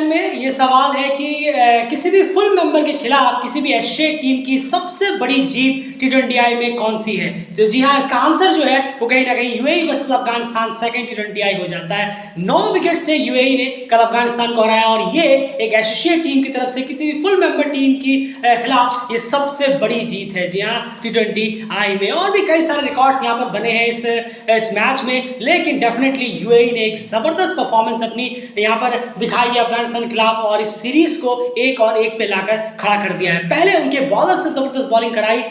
में ये सवाल है कि किसी भी फुल मेंबर के खिलाफ किसी भी एशियाई टीम की सबसे बड़ी जीत T20I में कौन सी है? तो जी हाँ, इसका आंसर जो है वो कहीं ना कहीं UAE versus Afghanistan second T20I हो जाता है। 9 विकेट से यूएई ने कल अफगानिस्तान को हराया और ये एक एशियाई टीम की तरफ से किसी भी फुल मेंबर टीम की खिलाफ ये सबसे बड़ी जीत है। जी हाँ, T20I में और भी कई सारे रिकॉर्ड्स यहाँ पर बने हैं इस मैच में, लेकिन डेफिनेटली यूएई ने एक जबरदस्त परफॉर्मेंस अपनी यहाँ पर दिखाई है अफगानिस्तान के खिलाफ और इस सीरीज को 1-1 पे लाकर खड़ा कर दिया है। पहले उनके बॉलर्स ने जबरदस्त बॉलिंग कराई,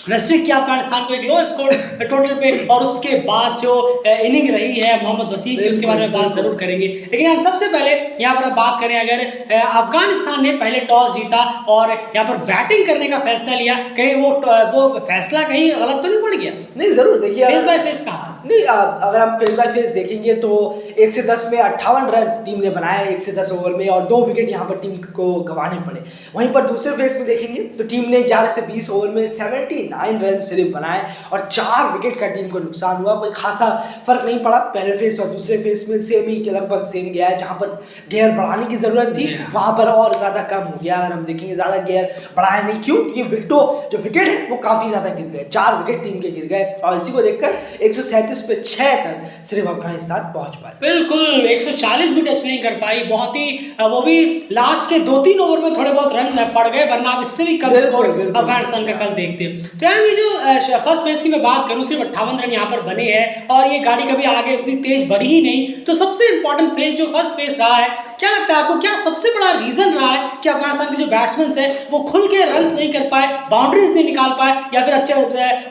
रेस्ट्रिक्ट किया अफगानिस्तान को एक लो स्कोर टोटल पे, और उसके बाद जो इनिंग रही है मोहम्मद वसीम की उसके बारे में बात जरूर करेंगे। लेकिन हम सबसे पहले यहाँ पर बात करें, अगर अफगानिस्तान ने पहले टॉस जीता और यहाँ पर बैटिंग करने का फैसला लिया, कहीं वो फैसला कहीं गलत तो नहीं पड़ गया? नहीं, जरूर देखिए, फेस बाय फेस कहा नहीं, अगर हम फेस बाय फेस देखेंगे तो 1 से 10 में 58 रन टीम ने बनाया 1 से 10 ओवर में, और 2 विकेट यहाँ पर टीम को गंवाने पड़े। वहीं पर दूसरे फेस में देखेंगे तो टीम ने 11 से 20 ओवर में 79 रन सिर्फ बनाए और 4 विकेट का टीम को नुकसान हुआ। कोई खासा फर्क नहीं पड़ा, पहले फेस और दूसरे फेस में सेम ही के लगभग सेम गया है। जहाँ पर गेयर बढ़ाने की जरूरत थी वहां पर और ज्यादा कम हो गया। अगर हम देखेंगे ज्यादा गेयर बढ़ाया नहीं, क्यों? क्योंकि जो विकेट है वो काफी ज्यादा गिर गए, 4 विकेट टीम के गिर गए, और इसी को देखकर 137 पे 6 तक सिर्फ अफगानिस्तान पहुंच पाए। बिल्कुल, 140 भी टच नहीं कर पाई, बहुत ही वो भी लास्ट के 2-3 ओवर में थोड़े बहुत रन पड़ गए, वरना आप इससे भी कम स्कोर अफगानिस्तान का कल देखते। तो यार ये जो फर्स्ट फेज की मैं बात करूं, सिर्फ 58 रन यहाँ पर बने हैं और ये गाड़ी कभी आगे उतनी तेज बढ़ी ही नहीं। तो सबसे इंपॉर्टेंट फेज जो फर्स्ट फेज रहा है, क्या लगता है आपको, क्या सबसे बड़ा रीजन रहा है कि अफगानिस्तान के जो बैट्समैन है वो खुल के रन नहीं कर पाए, बाउंड्रीज नहीं निकाल पाए, या फिर अच्छे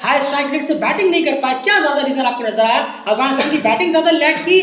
हाई स्ट्राइक रेट से बैटिंग नहीं कर पाए? क्या ज्यादा रीजन आपको नजर आया? अफगानिस्तान की बैटिंग ज्यादा लैग की,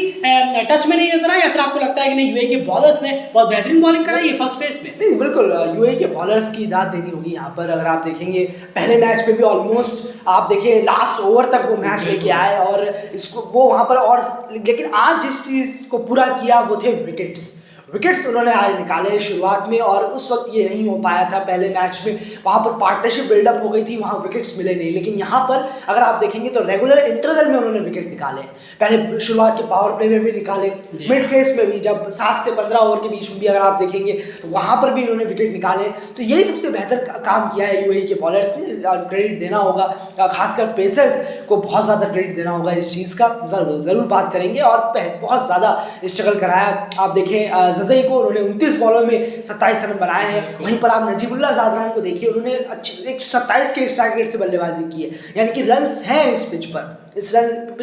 टच में नहीं नजर आया, या फिर आपको लगता है कि नहीं यूएई के बॉलर्स ने बहुत बेहतरीन बॉलिंग कराई है फर्स्ट फेज में? नहीं, बिल्कुल यूएई के बॉलर्स की दाद देनी होगी यहाँ पर। अगर आप देखेंगे पहले मैच में भी ऑलमोस्ट आप देखिए लास्ट ओवर तक वो मैच लेके आए और इसको वो वहाँ पर, और लेकिन आज जिस चीज को पूरा किया वो थे विकेट्स उन्होंने आज निकाले शुरुआत में, और उस वक्त ये नहीं हो पाया था पहले मैच में। वहाँ पर पार्टनरशिप बिल्डअप हो गई थी, वहाँ विकेट्स मिले नहीं। लेकिन यहाँ पर अगर आप देखेंगे तो रेगुलर इंटरवल में उन्होंने विकेट निकाले, पहले शुरुआत के पावर प्ले में भी निकाले, मिड फेस में भी, जब 7 से 15 ओवर के बीच में भी अगर आप देखेंगे तो वहाँ पर भी उन्होंने विकेट निकाले। तो यही सबसे बेहतर काम किया है यूएई के बॉलर्स ने, क्रेडिट देना होगा, खासकर पेसर्स को बहुत ज़्यादा क्रेडिट देना होगा इस चीज़ का। जरूर बात करेंगे, और बहुत ज़्यादा स्ट्रगल कराया। आप देखें जज़ई को उन्होंने 29 बॉलों में 27 रन बनाए हैं। वहीं पर आप नजीबुल्लाह ज़ादरान को देखिए, उन्होंने अच्छी 127 के स्ट्राइक रेट से बल्लेबाजी की है, यानी कि रन्स हैं इस पिच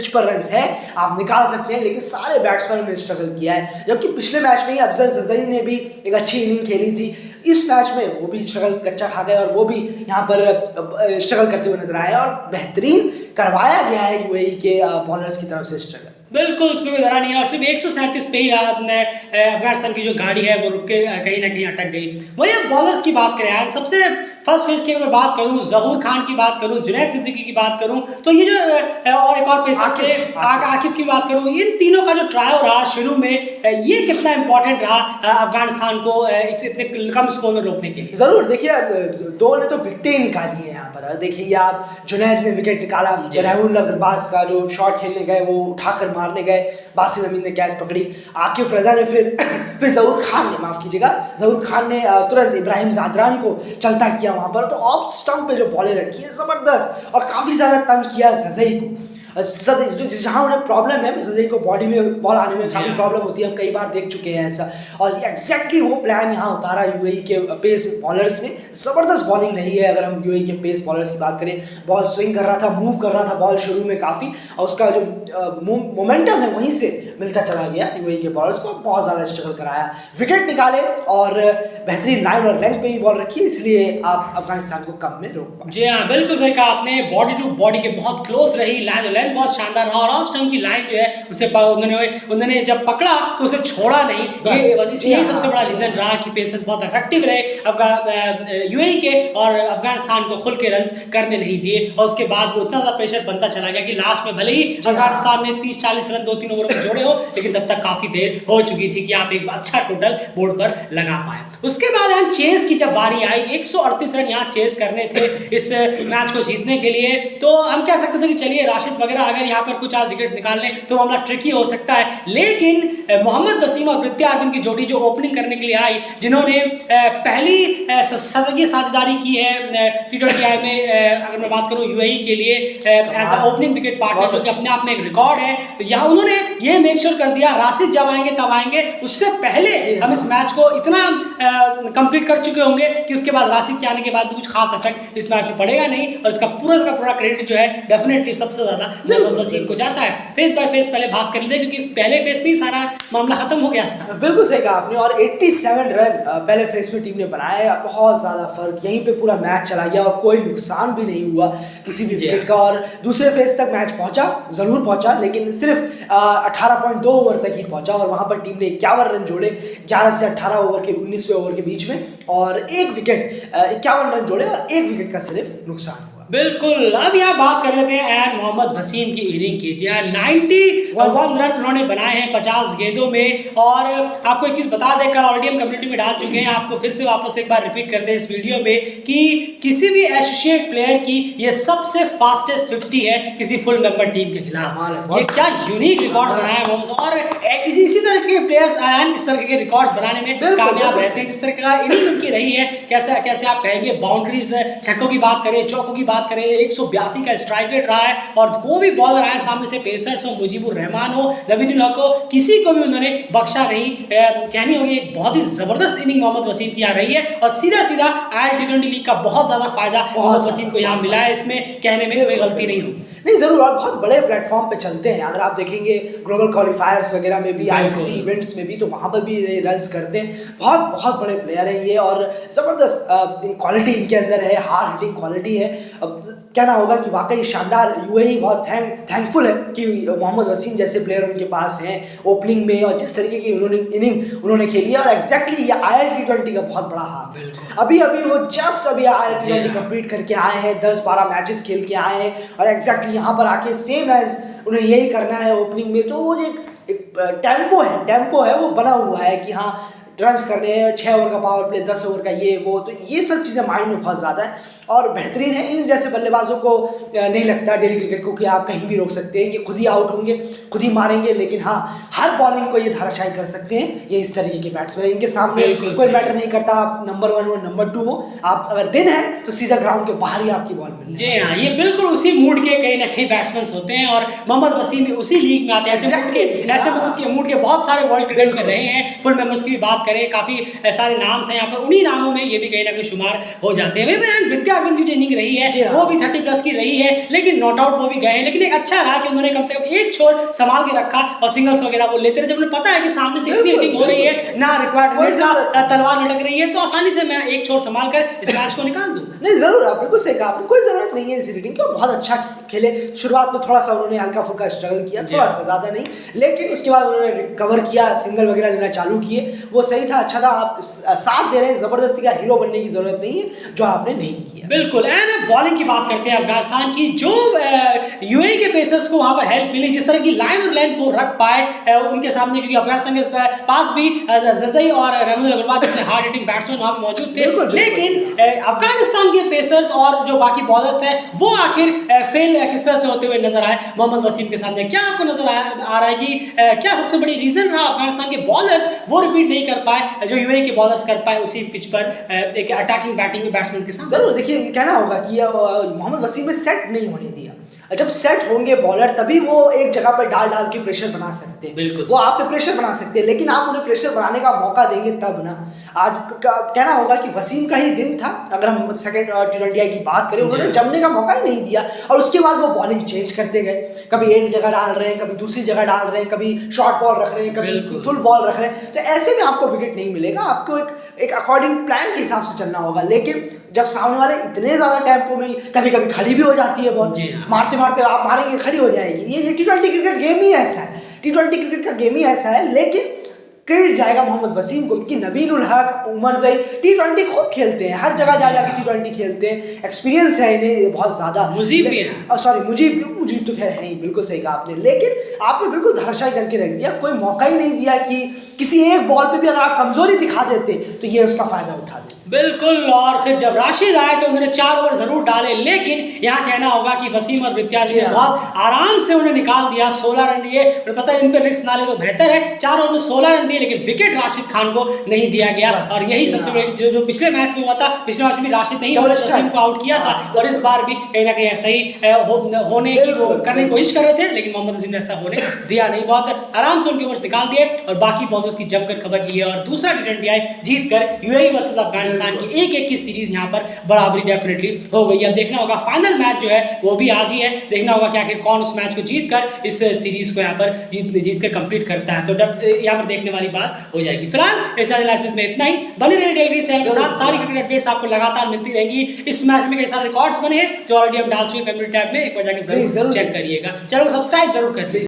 पर रन्स है, आप निकाल सकते हैं। लेकिन सारे बैट्समैन ने स्ट्रगल किया है, जबकि पिछले मैच में ही अफजल जज़ई ने भी एक अच्छी इनिंग खेली थी। इस मैच में वो भी स्ट्रगल कच्चा खा गए और वो भी यहाँ पर स्ट्रगल करते हुए नजर आए, और बेहतरीन करवाया गया है यूएई के बॉलर्स की तरफ से स्ट्रगल। बिल्कुल, उसमें कोई धरा नहीं है, और सिर्फ 137 पे ही अफगानिस्तान की जो गाड़ी है वो रुक के कहीं ना कहीं अटक गई। वही बॉलर्स की बात करें आज, सबसे फर्स्ट फेज की अगर मैं बात करूं, जहूर खान की बात करूं, जुनैद सिद्दीकी की बात करूं, तो ये जो और एक और पेसर थे आकिफ की बात करूं, इन तीनों का जो ट्रायल रहा शुरू में, ये कितना इंपॉर्टेंट रहा अफगानिस्तान को इतने कम स्कोर में रोकने के लिए? जरूर देखिए, 2 ने तो विकेटें निकाली है यहाँ पर। देखिए आप, जुनैद ने विकेट निकाला, रहूल अग्रबाज का जो शॉट खेलने गए वो उठाकर मारने गए, बासिर अमीन ने कैच पकड़ी, आकिफ रजा ने फिर जहूर खान ने, माफ कीजिएगा, जहूर खान ने तुरंत इब्राहिम ज़ादरान को चलता किया वहां पर। तो ऑफ स्टंप पे जो बॉलें रखी है जबरदस्त, और काफी ज्यादा तंग किया जज़ई को। जहाँ उन्हें प्रॉब्लम है, जज़ई को बॉडी में बॉल आने में काफी प्रॉब्लम होती है, हम कई बार देख चुके हैं ऐसा, और एग्जैक्टली वो प्लान यहाँ उतारा यूएई के पेस बॉलर्स ने। जबरदस्त बॉलिंग रही है। अगर हम यूएई के पेस बॉलर्स की बात करें, बॉल स्विंग कर रहा था, मूव कर रहा था बॉल शुरू में काफी, और उसका जो मोमेंटम है वहीं से मिलता चला गया यूएई के बॉलर्स को। बहुत ज्यादा स्ट्रगल कराया, विकेट निकाले, और बेहतरीन लाइन और लेंथ पे ही बॉल रखी, इसलिए आप अफगानिस्तान को कम में रोक पाए। जी हाँ, बिल्कुल सही कहा आपने, बॉडी टू बॉडी के बहुत क्लोज रही, लाइन बहुत शानदार रहा, और ऑफ स्टंप की लाइन जो है उसे उन्होंने जब पकड़ा तो उसे छोड़ा नहीं। ये सबसे बड़ा रीजन रहा कि पेसर्स बहुत इफेक्टिव रहे यूएई के, और अफगानिस्तान को खुल के रन करने नहीं दिए, और उसके बाद वो इतना ज्यादा प्रेशर बनता चला गया कि लास्ट में भले ही अफगानिस्तान ने 30-40 रन 2-3 ओवर में जोड़े हो, लेकिन तब तक काफी देर हो चुकी थी कि आप एक अच्छा टोटल बोर्ड पर लगा पाए। उसके बाद यहाँ चेस की जब बारी आई, 138 रन यहाँ चेस करने थे इस मैच को जीतने के लिए, तो हम कह सकते थे कि चलिए राशिद वगैरह अगर यहाँ पर कुछ आज विकेट्स निकाल लें तो मामला ट्रिकी हो सकता है। लेकिन मोहम्मद वसीम और प्रत्या अरविंद की जोड़ी जो ओपनिंग करने के लिए आई, जिन्होंने पहली शतकीय साझेदारी की है T20I में, अगर मैं बात करूं यूएई के लिए as a opening wicket partner, जो कि अपने आप में एक रिकॉर्ड है, तो यहाँ उन्होंने ये मेक श्योर कर दिया राशिद जब आएंगे तब आएंगे, उससे पहले हम इस मैच को इतना कंप्लीट कर चुके होंगे कि उसके बाद राशिद के आने के बाद भी कुछ खास इफेक्ट इस मैच में पड़ेगा नहीं, और इसका पूरा क्रेडिट जो है डेफिनेटली सबसे ज्यादा मोहम्मद वसीम को जाता है। फेस बाय फेस पहले बात कर लेते हैं, क्योंकि पहले फेस में ही सारा मामला खत्म हो गया था। बिल्कुल सही कहा आपने, और 87 रन पहले फेस में टीम ने बनाए, बहुत ज्यादा फर्क, यहीं पे पूरा मैच चला गया और कोई नुकसान भी नहीं हुआ किसी भी विकेट का। और दूसरे फेस तक मैच जरूर पहुंचा, लेकिन सिर्फ 18.2 ओवर तक ही पहुंचा, और वहां पर टीम ने 51 रन जोड़े 11 से 18 ओवर के 19वें ओवर के बीच में, और 51 रन जोड़े और 1 विकेट का सिर्फ नुकसान हुआ। बिल्कुल, अब यहाँ बात कर लेते हैं एन मोहम्मद वसीम की इनिंग की। जी हाँ, 91 रन उन्होंने बनाए हैं 50 गेंदों में। और आपको एक चीज़ बता दें, कल ऑलरेडी हम कम्युनिटी में डाल चुके हैं, आपको फिर से वापस एक बार रिपीट कर दें इस वीडियो में, कि किसी भी एसोसिएट प्लेयर की ये सबसे फास्टेस्ट 50 है किसी फुल मेंबर टीम के खिलाफ। ये क्या यूनिक रिकॉर्ड बनाया है मोहम्मद, और इसी तरह के प्लेयर्स एंड इस तरह के रिकॉर्ड्स बनाने में कामयाब रहते हैं। जिस तरह का इनिंग उनकी रही है, कैसे आप कहेंगे, बाउंड्रीज, छक्कों की बात करें, चौकों की बात करें, 182 का स्ट्राइक रेट रहा है, और कोई भी बॉलर आए सामने से, पेसर्स हो, मुजीबुर रहमान हो, नवीनुल हक हो, किसी को भी उन्होंने बख्शा नहीं। कहनी होगी एक बहुत ही जबरदस्त इनिंग मोहम्मद वसीम की आ रही है, और सीधा T20 लीग का बहुत ज्यादा फायदा मोहम्मद वसीम को यहाँ मिला है, इसमें कहने में कोई गलती नहीं होगी। नहीं, जरूर, और बहुत बड़े प्लेटफॉर्म पे चलते हैं। अगर आप देखेंगे ग्लोबल क्वालिफायर्स वगैरह में भी, आईसीसी इवेंट्स में भी, तो वहाँ पर भी रन्स करते हैं। बहुत बड़े प्लेयर हैं ये, और ज़बरदस्त क्वालिटी इनके अंदर है, हार्ड हिटिंग क्वालिटी है। अब कहना होगा कि वाकई शानदार, यूएई बहुत थैंकफुल है कि मोहम्मद वसीम जैसे प्लेयर उनके पास हैं ओपनिंग में, और जिस तरीके की इनिंग उन्होंने खेली है। और एग्जैक्टली ये ILT20 का बहुत बड़ा हाथ है। अभी वो जस्ट ILT20 कंप्लीट करके आए हैं, 10-12 मैचेस खेल के आए हैं, और एग्जैक्टली यहाँ पर आके सेम एज उन्हें यही करना है ओपनिंग में। तो वो एक टेम्पो है वो बना हुआ है कि हाँ रन्स करने हैं, 6 ओवर का पावर प्ले, 10 ओवर का ये वो, तो ये सब चीज़ें माइंड में बहुत ज़्यादा है और बेहतरीन है। इन जैसे बल्लेबाजों को नहीं लगता डेली क्रिकेट को कि आप कहीं भी रोक सकते हैं, ये खुद ही आउट होंगे, खुद ही मारेंगे, लेकिन हाँ हर बॉलिंग को ये धाराशायी कर सकते हैं। ये इस तरीके के बैट्समैन, इनके सामने कोई मैटर नहीं करता आप नंबर 1 हो नंबर 2 हो, आप अगर दिन है तो सीधा ग्राउंड के बाहर ही आपकी बॉल मिल। जी हाँ, ये बिल्कुल उसी मूड के कहीं ना कहीं बैट्समैन होते हैं, और मोहम्मद वसीम भी उसी लीग में आते हैं। ऐसे मूड के बहुत सारे वर्ल्ड क्रिकेट में रहे हैं। फुल मेंबर्स की भी बात करें, काफी सारे नाम हैं यहाँ पर, उन्हीं नामों में ये भी कहीं ना कहीं शुमार हो जाते हैं। विद्या अरविंद की जो इनिंग रही है वो भी 30+ की रही है, लेकिन नॉट आउट वो भी गए हैं, लेकिन एक अच्छा रहा कि उन्होंने कम से कम एक छोर संभाल के रखा, और सिंगल्स वगैरह वो लेते रहे। जब उन्हें पता है कि सामने से इतनी हिटिंग हो रही है, ना रिक्वायर्ड तलवार लटक रही है, तो आसानी से मैं एक छोर संभाल कर इस मैच को निकाल दूं। नहीं, जरूर, आप बिल्कुल सही कहा, कोई जरूरत नहीं है इस हिटिंग की। बहुत अच्छा खेले, शुरुआत में थोड़ा सा उन्होंने हल्का फुल्का स्ट्रगल किया, थोड़ा सा, ज्यादा नहीं, लेकिन उसके बाद उन्होंने रिकवर किया, सिंगल वगैरह लेना चालू किए, वो सही था, अच्छा था। आप साथ दे रहे हैं, जबरदस्ती का हीरो बनने की जरूरत नहीं है जो आपने नहीं किया। बिल्कुल। एंड बॉलिंग की बात करते हैं अफगानिस्तान की, जो यूएई के पेसर्स को वहां पर हेल्प मिली, जिस तरह की लाइन और लेंथ वो रख पाए उनके सामने, क्योंकि अफगानिस्तान के पास भी जज़ई और रहमान अग्रवाल जैसे हार्ड हिटिंग बैट्समैन वहां मौजूद थे, लेकिन अफगानिस्तान के पेसर्स और जो बाकी बॉलर्स हैं वो आखिर फेल किस तरह से होते हुए नजर आए मोहम्मद वसीम के सामने। क्या आपको नजर आ रहा है कि क्या सबसे बड़ी रीजन रहा अफगानिस्तान के बॉलर्स वो रिपीट नहीं कर पाए जो यूएई के बॉलर्स कर पाए उसी पिच पर एक अटैकिंग बैटिंग में बैट्समैन के साथ? जरूर, देखिए कहना होगा कि मोहम्मद वसीम में सेट नहीं होने दिया। जब सेट होंगे बॉलर तभी वो एक जगह पर डाल के प्रेशर बना सकते हैं, वो आप पे प्रेशर बना सकते हैं, लेकिन आप उन्हें प्रेशर बनाने का मौका देंगे तब ना। आज कहना होगा कि वसीम का ही दिन था, अगर हम सेकंड T20I की बात करें, उन्होंने जमने का मौका ही नहीं दिया, और उसके बाद वो बॉलिंग चेंज करते गए, कभी एक जगह डाल रहे हैं, कभी दूसरी जगह डाल रहे हैं, कभी शॉर्ट बॉल रख रहे हैं, कभी फुल बॉल रख रहे हैं। तो ऐसे में आपको विकेट नहीं मिलेगा, आपको एक अकॉर्डिंग प्लान के हिसाब से चलना होगा। लेकिन जब सामने वाले इतने ज्यादा टेम्पो में, कभी कभी खड़ी भी हो जाती है बॉल, मारते मारते आप मारेंगे खड़ी हो जाएगी। ये T20 क्रिकेट गेम ही ऐसा है, T20 क्रिकेट का गेम ही ऐसा है। लेकिन क्रेडिट जाएगा मोहम्मद वसीम को, क्योंकि नवीन उल हक, उमर जई T20 खूब खेलते हैं, हर जगह जा जाके T20 खेलते हैं, एक्सपीरियंस है इन्हें बहुत ज्यादा। मुजीब भी है, सॉरी मुजीब मुजीब तो खैर है ही, बिल्कुल सही कहा आपने, लेकिन आपने बिल्कुल धराशायी करके रख दिया, कोई मौका ही नहीं दिया कि किसी एक बॉल पे भी अगर आप कमजोरी दिखा देते तो ये उसका फायदा उठा देते। बिल्कुल। और फिर जब राशिद आए तो उन्होंने 4 ओवर जरूर डाले, लेकिन यहाँ कहना होगा कि वसीम और वित्याजी ने बहुत आराम से उन्हें निकाल दिया। 16 रन दिए, उन्हें पता है इन पे रिस्क ना ले तो बेहतर है। 4 ओवर में 16 रन दिए, लेकिन विकेट राशिद खान को नहीं दिया गया। और यही सबसे बड़ी जो पिछले मैच में हुआ था, पिछले मैच में राशिद नहीं वसीम को आउट किया था, और इस बार भी कहीं ना कहीं ऐसा ही होने की वो करने की कोशिश कर रहे थे, लेकिन मोहम्मद वसीम ने ऐसा होने दिया नहीं। बहुत आराम से उनके ओवर्स निकाल दिए और बाकी बॉलर्स की जमकर खबर की है। और दूसरा T20I जीत कर यूएई वर्सेस अफगानिस्तान की 1-1 की सीरीज यहाँ पर बराबरी डेफिनेटली हो गई। अब देखना होगा फाइनल मैच जो है वो भी आज ही है, देखना होगा कि आखिर कौन उस मैच को जीत कर इस सीरीज को यहाँ पर जीत कर कंप्लीट करता है, तो यहाँ पर देखने वाली बात हो जाएगी। फिलहाल इस एनालिसिस में इतना ही। बने रहिए डेली चैनल के साथ, सारी क्रिकेट अपडेट्स आपको लगातार मिलती रहेंगी। इस मैच में कई सारे रिकॉर्ड्स बने हैं जो ऑलरेडी हम डाल चुके हैं कम्युनिटी टैब में, एक बार जाकर जरूर चेक करिएगा। चैनल को सब्सक्राइब जरूर कर लीजिए।